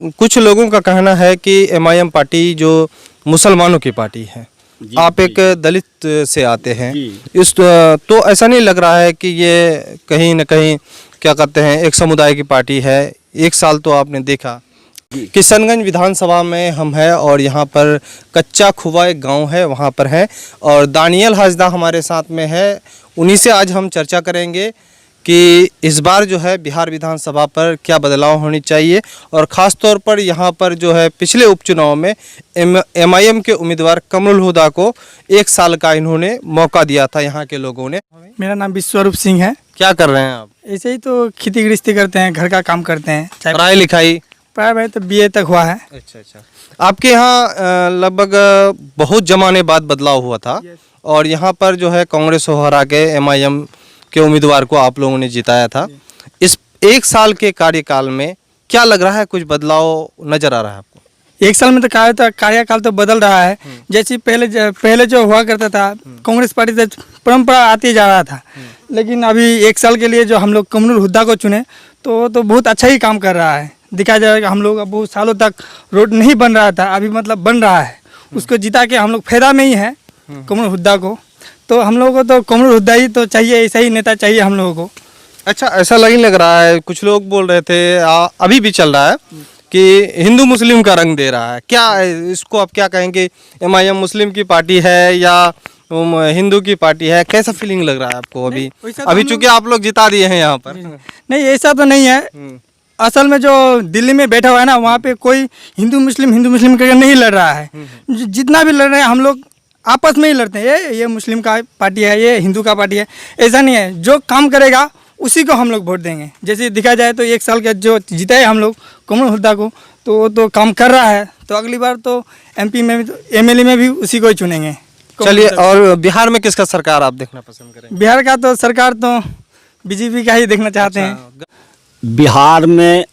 कुछ लोगों का कहना है कि एमआईएम पार्टी जो मुसलमानों की पार्टी है, आप एक दलित से आते हैं, इस तो ऐसा नहीं लग रहा है कि ये कहीं न कहीं क्या कहते हैं एक समुदाय की पार्टी है। एक साल तो आपने देखा किशनगंज विधानसभा में हम हैं और यहाँ पर कच्चा खुवा एक गांव है, वहाँ पर है और दानियल हाजदा हमारे साथ में है। उन्हीं से आज हम चर्चा करेंगे कि इस बार जो है बिहार विधानसभा पर क्या बदलाव होनी चाहिए और ख़ास तौर पर यहाँ पर जो है पिछले उपचुनाव में एमआईएम के उम्मीदवार कमरुल हुदा को 1 साल का इन्होंने मौका दिया था यहाँ के लोगों ने। मेरा नाम विश्वरूप सिंह है। क्या कर रहे हैं आप? ऐसे ही तो खेती गृहस्थी करते हैं, घर का काम करते हैं। पढ़ाई लिखाई? पढ़ाई तो बीए तक हुआ है। अच्छा। आपके यहाँ लगभग बहुत जमाने बाद बदलाव हुआ था और यहाँ पर जो है कांग्रेस को हरा के एमआईएम के उम्मीदवार को आप लोगों ने जिताया था। इस 1 साल के कार्यकाल में क्या लग रहा है, कुछ बदलाव नजर आ रहा है आपको? 1 साल में तो कार्यकाल तो बदल रहा है। जैसे पहले जो हुआ करता था, कांग्रेस पार्टी से परंपरा आती जा रहा था, लेकिन अभी 1 साल के लिए जो हम लोग कमरुल हुदा को चुने तो बहुत अच्छा ही काम कर रहा है। दिखाया जाएगा हम लोग बहुत सालों तक रोड नहीं बन रहा था, अभी मतलब बन रहा है। उसको जिता के हम लोग फायदा में ही है कमरुल हुदा को। तो हम लोगों को तो कमरुल हुदा ही तो चाहिए, ऐसा ही नेता चाहिए हम लोगों को। अच्छा, ऐसा नहीं लग रहा है, कुछ लोग बोल रहे थे अभी भी चल रहा है कि हिंदू मुस्लिम का रंग दे रहा है, क्या इसको आप क्या कहेंगे? एमआईएम मुस्लिम की पार्टी है या हिंदू की पार्टी है? कैसा फीलिंग लग रहा है आपको अभी चूंकि आप लोग जिता दिए हैं यहाँ पर? नहीं, ऐसा तो नहीं है। असल में जो दिल्ली में बैठा हुआ है ना, वहाँ पे कोई हिंदू मुस्लिम करके नहीं लड़ रहा है। जितना भी लड़ रहे हैं हम लोग आपस में ही लड़ते हैं। ये मुस्लिम का पार्टी है, ये हिंदू का पार्टी है, ऐसा नहीं है। जो काम करेगा उसी को हम लोग वोट देंगे। जैसे दिखा जाए तो 1 साल का जो जीता है हम लोग कमरुल हुदा को, तो वो तो काम कर रहा है, तो अगली बार तो एमपी में भी एमएलए में भी उसी को ही चुनेंगे। चलिए, और बिहार में किसका सरकार आप देखना पसंद करेंगे? बिहार का तो सरकार तो बीजेपी का ही देखना चाहते हैं। बिहार में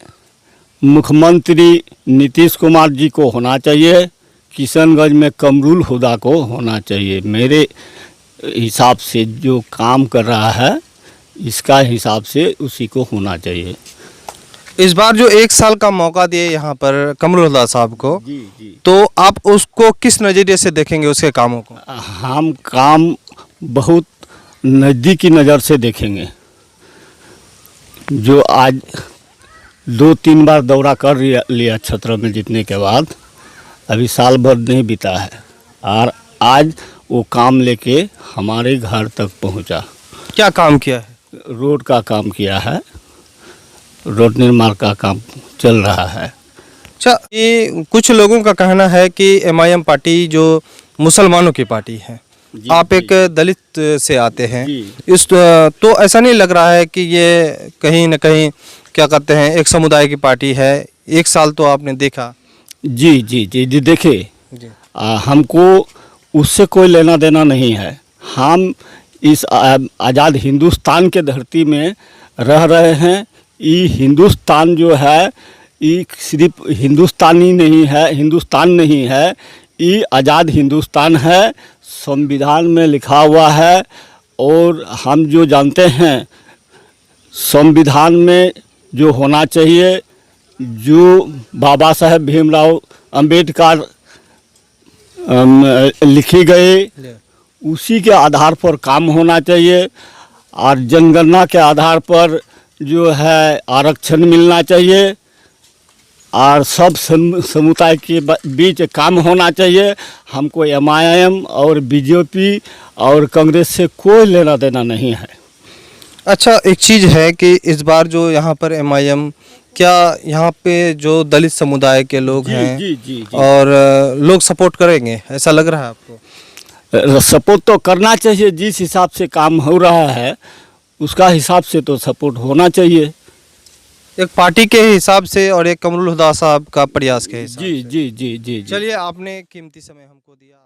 मुख्यमंत्री नीतीश कुमार जी को होना चाहिए, किशनगंज में कमरुल हुदा को होना चाहिए। मेरे हिसाब से जो काम कर रहा है इसका हिसाब से उसी को होना चाहिए। इस बार जो 1 साल का मौका दिए यहाँ पर कमरुल हुदा साहब को, जी, तो आप उसको किस नज़रिए से देखेंगे उसके कामों को? हम काम बहुत नज़दीकी नज़र से देखेंगे। जो आज 2-3 बार दौरा कर लिया क्षेत्र में जीतने के बाद, अभी साल भर नहीं बीता है और आज वो काम लेके हमारे घर तक पहुंचा। क्या काम किया है? रोड का काम किया है, रोड निर्माण का काम चल रहा है। अच्छा, ये कुछ लोगों का कहना है कि एमआईएम पार्टी जो मुसलमानों की पार्टी है, आप एक दलित से आते हैं, इस तो ऐसा नहीं लग रहा है कि ये कहीं न कहीं क्या कहते हैं एक समुदाय की पार्टी है? 1 साल तो आपने देखा। जी देखिए, हमको उससे कोई लेना देना नहीं है। हम इस आज़ाद हिंदुस्तान के धरती में रह रहे हैं। ये हिंदुस्तान जो है ये सिर्फ हिंदुस्तानी नहीं है, हिंदुस्तान नहीं है, ये आज़ाद हिंदुस्तान है। संविधान में लिखा हुआ है और हम जो जानते हैं संविधान में जो होना चाहिए, जो बाबा साहेब भीमराव अंबेडकर लिखी गई, उसी के आधार पर काम होना चाहिए और जनगणना के आधार पर जो है आरक्षण मिलना चाहिए और सब समुदाय के बीच काम होना चाहिए। हमको एमआईएम और बीजेपी और कांग्रेस से कोई लेना देना नहीं है। अच्छा, एक चीज़ है कि इस बार जो यहाँ पर एमआईएम, क्या यहाँ पे जो दलित समुदाय के लोग हैं जी। और लोग सपोर्ट करेंगे, ऐसा लग रहा है आपको? सपोर्ट तो करना चाहिए। जिस हिसाब से काम हो रहा है उसका हिसाब से तो सपोर्ट होना चाहिए। एक पार्टी के हिसाब से और एक कमरुल हुदा साहब का प्रयास के हिसाब से। जी। चलिए, आपने कीमती समय हमको दिया।